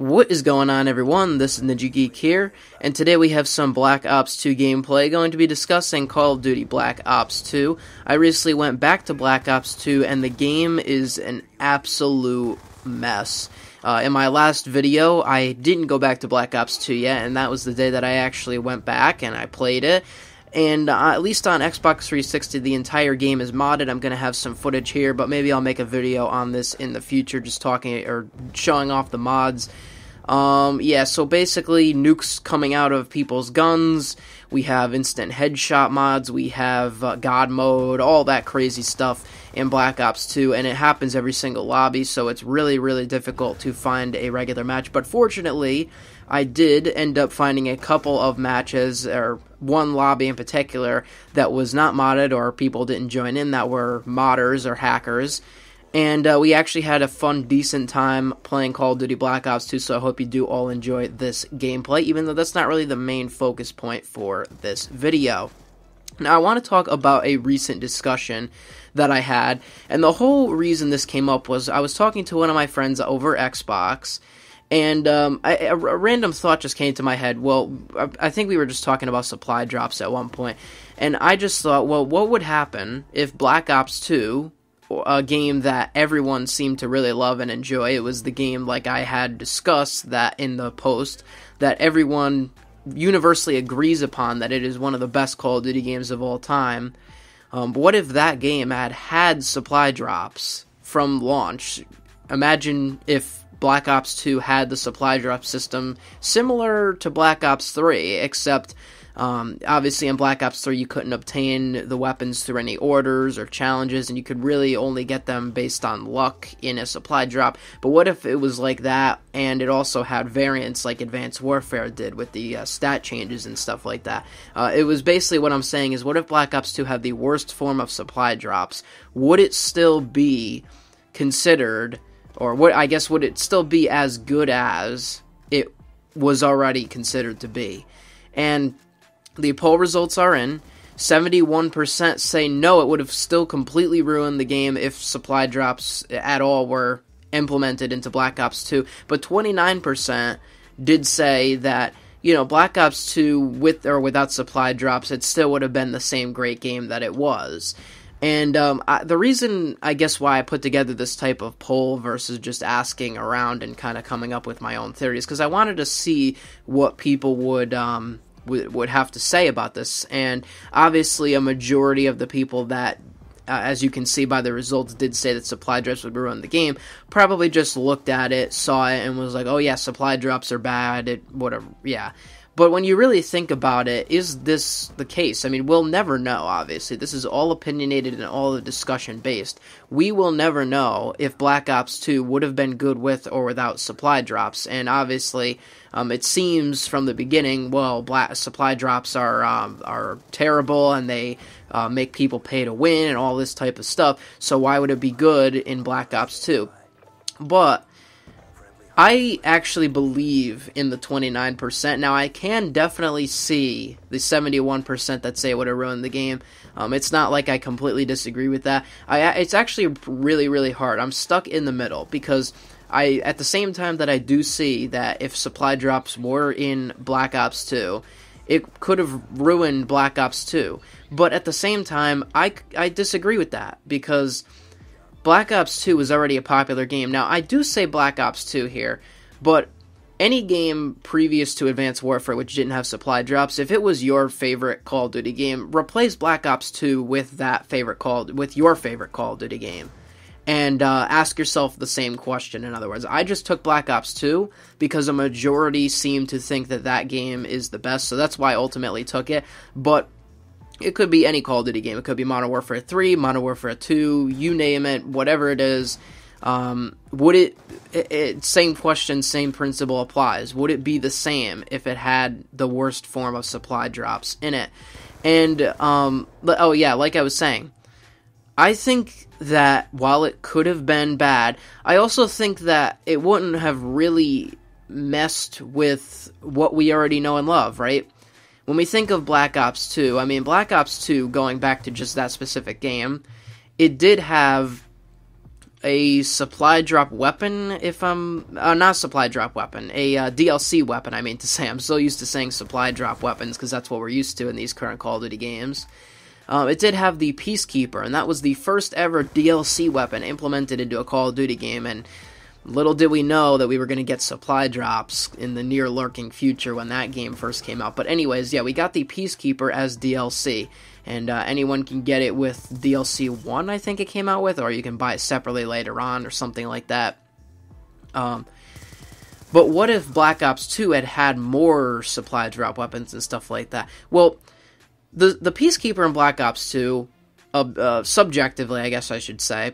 What is going on, everyone? This is Ninja Geek here, and today we have some Black Ops 2 gameplay. Going to be discussing Call of Duty Black Ops 2. I recently went back to Black Ops 2, and the game is an absolute mess. In my last video, I didn't go back to Black Ops 2 yet, and that was the day that I actually went back and I played it. And at least on Xbox 360, the entire game is modded. I'm going to have some footage here, but maybe I'll make a video on this in the future, just talking or showing off the mods. Yeah, so basically, nukes coming out of people's guns, we have instant headshot mods, we have God mode, all that crazy stuff in Black Ops 2, and it happens every single lobby, so it's really, really difficult to find a regular match. But fortunately, I did end up finding a couple of matches, or one lobby in particular, that was not modded, or people didn't join in, that were modders or hackers. And we actually had a fun, decent time playing Call of Duty Black Ops 2, so I hope you do all enjoy this gameplay, even though that's not really the main focus point for this video. Now, I want to talk about a recent discussion that I had, and the whole reason this came up was I was talking to one of my friends over Xbox, and a random thought just came to my head. Well, I think we were just talking about supply drops at one point, and I just thought, well, what would happen if Black Ops 2, a game that everyone seemed to really love and enjoy, it was the game, like I had discussed that in the post, that everyone universally agrees upon that it is one of the best Call of Duty games of all time. But what if that game had supply drops from launch? Imagine if Black Ops 2 had the supply drop system similar to Black Ops 3, except obviously in Black Ops 3 you couldn't obtain the weapons through any orders or challenges, and you could really only get them based on luck in a supply drop. But what if it was like that, and it also had variants like Advanced Warfare did with the stat changes and stuff like that? It was basically, what I'm saying is, what if Black Ops 2 had the worst form of supply drops? Would it still be considered, or would it still be as good as it was already considered to be? And the poll results are in. 71% say no, it would have still completely ruined the game if supply drops at all were implemented into Black Ops 2. But 29% did say that, Black Ops 2, with or without supply drops, it still would have been the same great game that it was. And the reason, I guess, why I put together this type of poll versus just asking around and kind of coming up with my own theories, because I wanted to see what people would have to say about this. And obviously a majority of the people that, as you can see by the results, did say that supply drops would ruin the game, probably just looked at it, saw it, and was like, oh yeah, supply drops are bad, whatever, yeah. But when you really think about it, is this the case? I mean, we'll never know, obviously. This is all opinionated and all discussion-based. We will never know if Black Ops 2 would have been good with or without supply drops. And obviously, it seems from the beginning, well, supply drops are terrible, and they make people pay to win and all this type of stuff. So why would it be good in Black Ops 2? But I actually believe in the 29%. Now, I can definitely see the 71% that say it would have ruined the game. It's not like I completely disagree with that. It's actually really, really hard. I'm stuck in the middle, because at the same time that I do see that if supply drops were in Black Ops 2, it could have ruined Black Ops 2. But at the same time, I disagree with that, because Black Ops 2 was already a popular game. Now, I do say Black Ops 2 here, but any game previous to Advanced Warfare which didn't have supply drops, if it was your favorite Call of Duty game, replace Black Ops 2 with your favorite Call of Duty game. And ask yourself the same question. In other words, I just took Black Ops 2 because a majority seem to think that that game is the best, so that's why I ultimately took it. But it could be any Call of Duty game. It could be Modern Warfare 3, Modern Warfare 2, you name it, whatever it is. Would same question, same principle applies. Would it be the same if it had the worst form of supply drops in it? And, oh yeah, like I was saying, I think that while it could have been bad, I also think that it wouldn't have really messed with what we already know and love, right? When we think of Black Ops 2, I mean, Black Ops 2, going back to just that specific game, it did have a supply drop weapon, if I'm... not supply drop weapon, a DLC weapon, I mean to say. I'm so used to saying supply drop weapons, because that's what we're used to in these current Call of Duty games. It did have the Peacekeeper, and that was the first ever DLC weapon implemented into a Call of Duty game, and little did we know that we were going to get supply drops in the near lurking future when that game first came out. But anyways, yeah, we got the Peacekeeper as DLC, and anyone can get it with DLC 1, I think it came out with, or you can buy it separately later on, or something like that. But what if Black Ops 2 had more supply drop weapons and stuff like that? Well, the Peacekeeper in Black Ops 2, subjectively, I guess I should say,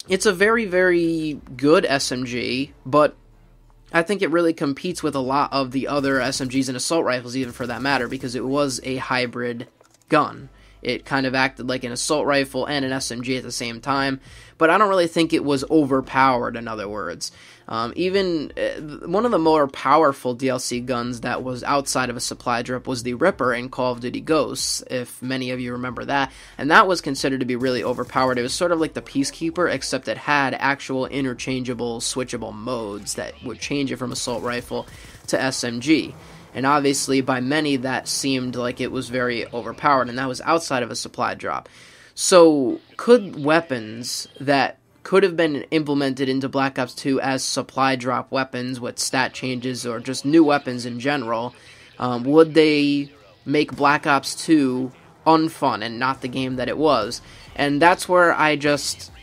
it's a very, very good SMG, but I think it really competes with a lot of the other SMGs and assault rifles, even for that matter, because it was a hybrid gun. It kind of acted like an assault rifle and an SMG at the same time, but I don't really think it was overpowered, in other words. Even one of the more powerful DLC guns that was outside of a supply drop was the Ripper in Call of Duty Ghosts, if many of you remember that, and that was considered to be really overpowered. It was sort of like the Peacekeeper, except it had actual interchangeable, switchable modes that would change it from assault rifle to SMG. And obviously, by many, that seemed like it was very overpowered, and that was outside of a supply drop. So, could weapons that could have been implemented into Black Ops 2 as supply drop weapons with stat changes or just new weapons in general, would they make Black Ops 2 unfun and not the game that it was? And that's where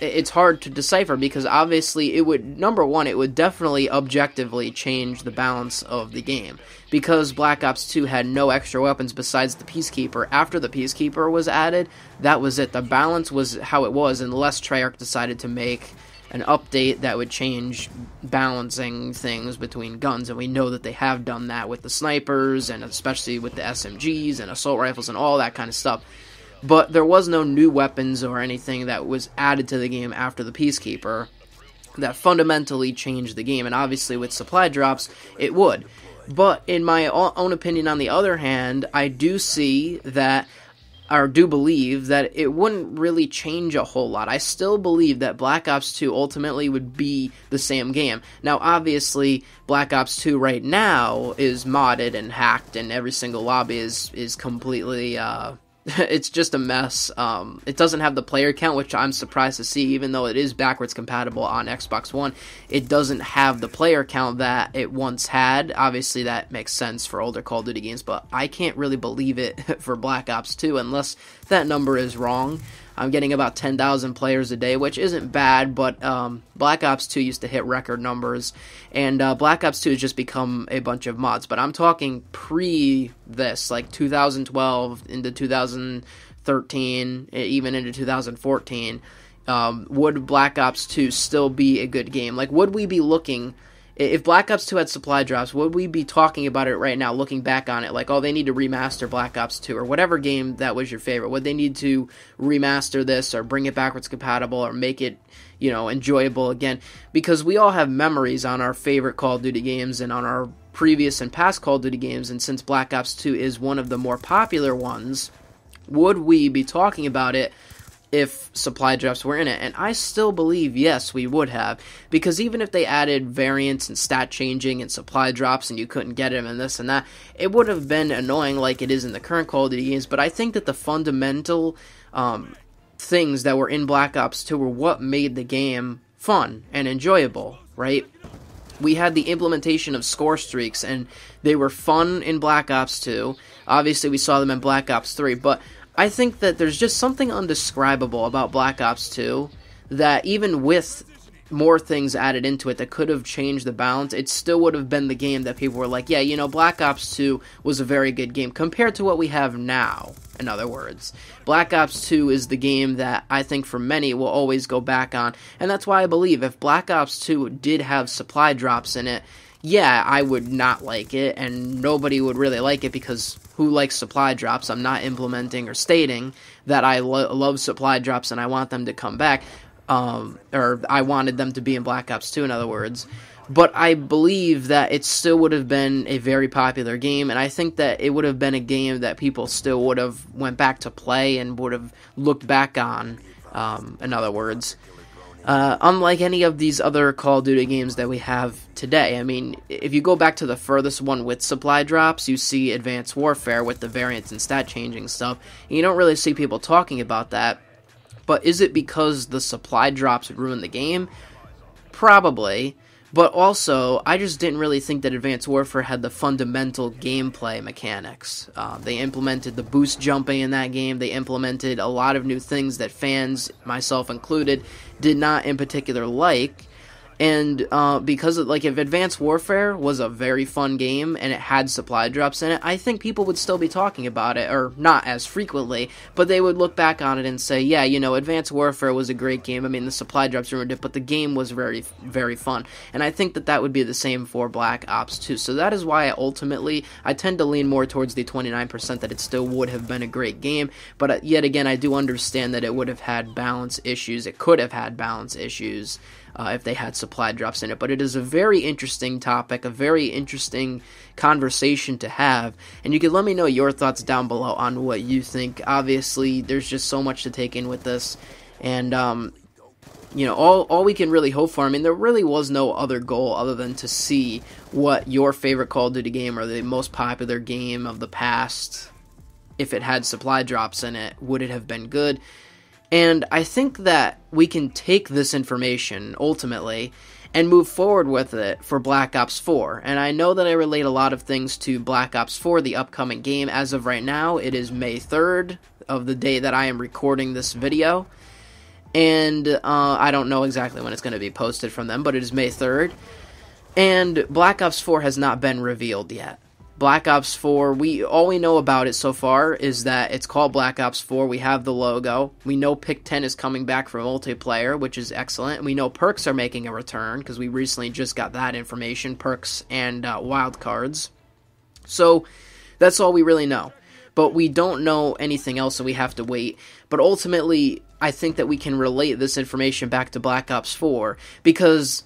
it's hard to decipher, because obviously it would, number one, it would definitely objectively change the balance of the game, because Black Ops 2 had no extra weapons besides the Peacekeeper. After the Peacekeeper was added, that was it. The balance was how it was, unless Treyarch decided to make an update that would change balancing things between guns, and we know that they have done that with the snipers, and especially with the SMGs and assault rifles and all that kind of stuff. But there was no new weapons or anything that was added to the game after the Peacekeeper that fundamentally changed the game, and obviously with supply drops, it would. But in my own opinion, on the other hand, I do see that, or do believe that it wouldn't really change a whole lot. I still believe that Black Ops 2 ultimately would be the same game. Now, obviously, Black Ops 2 right now is modded and hacked, and every single lobby is completely, it's just a mess. It doesn't have the player count, which I'm surprised to see, even though it is backwards compatible on Xbox One. It doesn't have the player count that it once had. Obviously, that makes sense for older Call of Duty games, but I can't really believe it for Black Ops 2 unless that number is wrong. I'm getting about 10,000 players a day, which isn't bad, but Black Ops 2 used to hit record numbers, and Black Ops 2 has just become a bunch of mods. But I'm talking pre this, like 2012 into 2013, even into 2014. Would Black Ops 2 still be a good game? Like, would we be looking... If Black Ops 2 had supply drops, would we be talking about it right now, looking back on it, like, oh, they need to remaster Black Ops 2, or whatever game that was your favorite? Would they need to remaster this, or bring it backwards compatible, or make it, enjoyable again? Because we all have memories on our favorite Call of Duty games, and on our previous and past Call of Duty games, and since Black Ops 2 is one of the more popular ones, would we be talking about it if supply drops were in it? And I still believe, yes, we would have, because even if they added variants and stat changing and supply drops and you couldn't get them and this and that, it would have been annoying like it is in the current Call of Duty games. But I think that the fundamental things that were in Black Ops 2 were what made the game fun and enjoyable, right? We had the implementation of score streaks, and they were fun in Black Ops 2. Obviously, we saw them in Black Ops 3, but I think that there's just something undescribable about Black Ops 2 that even with more things added into it that could have changed the balance, it still would have been the game that people were like, yeah, Black Ops 2 was a very good game compared to what we have now, in other words. Black Ops 2 is the game that I think for many will always go back on, and that's why I believe if Black Ops 2 did have supply drops in it, yeah, I would not like it, and nobody would really like it, because who likes supply drops? I'm not implementing or stating that I love supply drops and I want them to come back, or I wanted them to be in Black Ops 2, in other words. But I believe that it still would have been a very popular game, and I think that it would have been a game that people still would have went back to play and would have looked back on, in other words. unlike any of these other Call of Duty games that we have today. I mean, if you go back to the furthest one with supply drops, you see Advanced Warfare with the variants and stat changing stuff. And you don't really see people talking about that. But is it because the supply drops would ruin the game? Probably. But also, I just didn't really think that Advanced Warfare had the fundamental gameplay mechanics. They implemented the boost jumping in that game. They implemented a lot of new things that fans, myself included, did not in particular like. And because if Advanced Warfare was a very fun game and it had supply drops in it, I think people would still be talking about it, or not as frequently, but they would look back on it and say, yeah, Advanced Warfare was a great game. I mean, the supply drops ruined it, but the game was very, very fun. And I think that would be the same for Black Ops 2. So that is why I tend to lean more towards the 29% that it still would have been a great game. But yet again, I do understand that it would have had balance issues. It could have had balance issues if they had supply drops in it. But it is a very interesting topic, a very interesting conversation to have, and you can let me know your thoughts down below on what you think. Obviously, there's just so much to take in with this, and all we can really hope for, I mean, there really was no other goal other than to see what your favorite Call of Duty game or the most popular game of the past, if it had supply drops in it, would it have been good? And I think that we can take this information, ultimately, and move forward with it for Black Ops 4. And I know that I relate a lot of things to Black Ops 4, the upcoming game. As of right now, it is May 3rd of the day that I am recording this video. And I don't know exactly when it's going to be posted from them, but it is May 3rd. And Black Ops 4 has not been revealed yet. Black Ops 4, all we know about it so far is that it's called Black Ops 4. We have the logo. We know Pick-10 is coming back for multiplayer, which is excellent. We know Perks are making a return, because we recently just got that information, Perks and Wildcards. So, that's all we really know. But we don't know anything else, so we have to wait. But ultimately, I think that we can relate this information back to Black Ops 4, because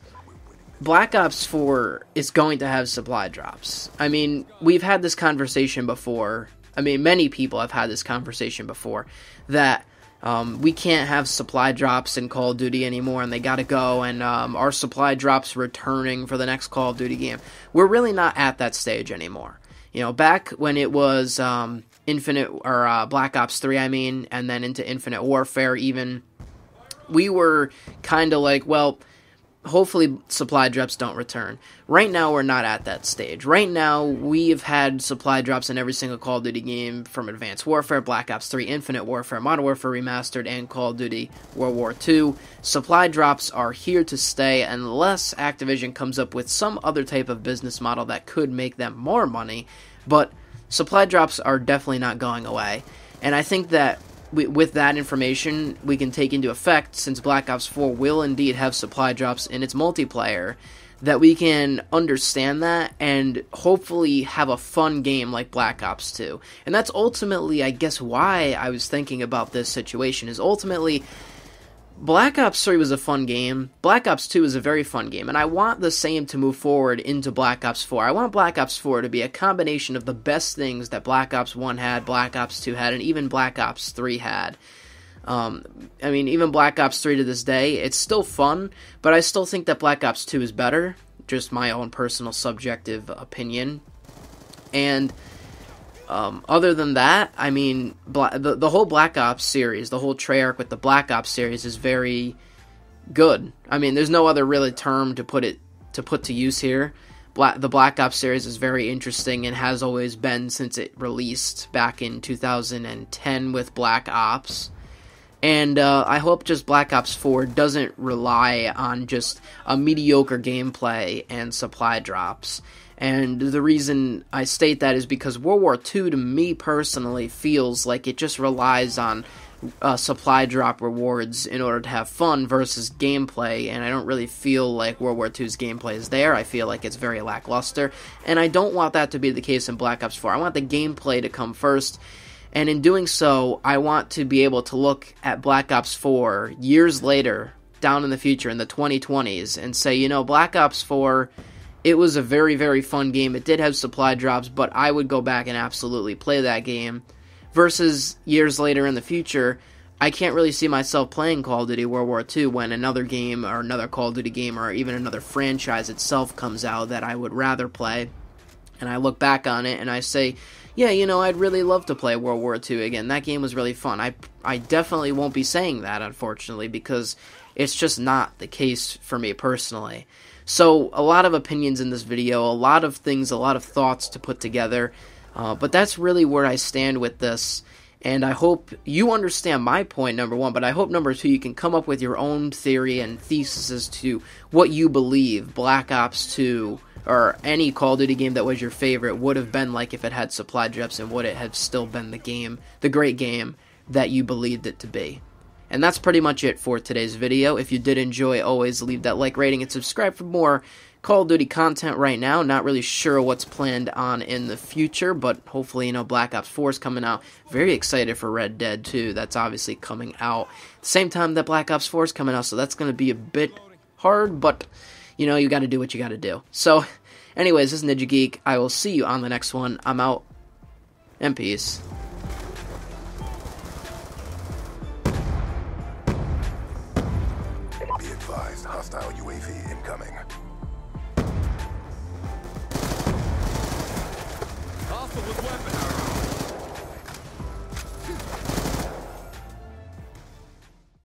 Black Ops 4 is going to have supply drops. I mean, we've had this conversation before. I mean, many people have had this conversation before, that we can't have supply drops in Call of Duty anymore, and they gotta go, and our supply drops returning for the next Call of Duty game. We're really not at that stage anymore. Back when it was Black Ops 3, and then into Infinite Warfare even, we were kind of like, well, hopefully supply drops don't return. Right now, we're not at that stage. Right now, we have had supply drops in every single Call of Duty game from Advanced Warfare, Black Ops 3, Infinite Warfare, Modern Warfare Remastered, and Call of Duty World War II. Supply drops are here to stay unless Activision comes up with some other type of business model that could make them more money, but supply drops are definitely not going away. And I think that with that information, we can take into effect, since Black Ops 4 will indeed have supply drops in its multiplayer, that we can understand that and hopefully have a fun game like Black Ops 2. And that's ultimately, I guess, why I was thinking about this situation, is ultimately, Black Ops 3 was a fun game, Black Ops 2 is a very fun game, and I want the same to move forward into Black Ops 4. I want Black Ops 4 to be a combination of the best things that Black Ops 1 had, Black Ops 2 had, and even Black Ops 3 had. Even Black Ops 3 to this day, it's still fun, but I still think that Black Ops 2 is better, just my own personal subjective opinion. And other than that, I mean, the whole Black Ops series, the whole Treyarch with the Black Ops series is very good. I mean, there's no other really term to put to use here. The Black Ops series is very interesting and has always been since it released back in 2010 with Black Ops. And I hope just Black Ops 4 doesn't rely on just a mediocre gameplay and supply drops. And the reason I state that is because World War II, to me personally, feels like it just relies on supply drop rewards in order to have fun versus gameplay, and I don't really feel like World War II's gameplay is there. I feel like it's very lackluster, and I don't want that to be the case in Black Ops 4. I want the gameplay to come first, and in doing so, I want to be able to look at Black Ops 4 years later, down in the future, in the 2020s, and say, Black Ops 4... it was a very, very fun game. It did have supply drops, but I would go back and absolutely play that game. Versus years later in the future, I can't really see myself playing Call of Duty World War II when another game or another Call of Duty game or even another franchise itself comes out that I would rather play. And I look back on it and I say, yeah, you know, I'd really love to play World War II again. That game was really fun. I definitely won't be saying that, unfortunately, because it's just not the case for me personally. So, a lot of opinions in this video, a lot of things, a lot of thoughts to put together. But that's really where I stand with this. And I hope you understand my point, number one, but I hope, number two, you can come up with your own theory and thesis as to what you believe Black Ops 2 or any Call of Duty game that was your favorite would have been like if it had supply drops, and would it have still been the great game that you believed it to be. And that's pretty much it for today's video. If you did enjoy, always leave that like, rating, and subscribe for more Call of Duty content right now. Not really sure what's planned on in the future, but hopefully, you know, Black Ops 4 is coming out. Very excited for Red Dead 2. That's obviously coming out the same time that Black Ops 4 is coming out, so that's going to be a bit hard, but, you know, you got to do what you got to do. So, anyways, this is Ninja Geek. I will see you on the next one. I'm out, and peace. Be advised, hostile UAV incoming. Hostile with weapons.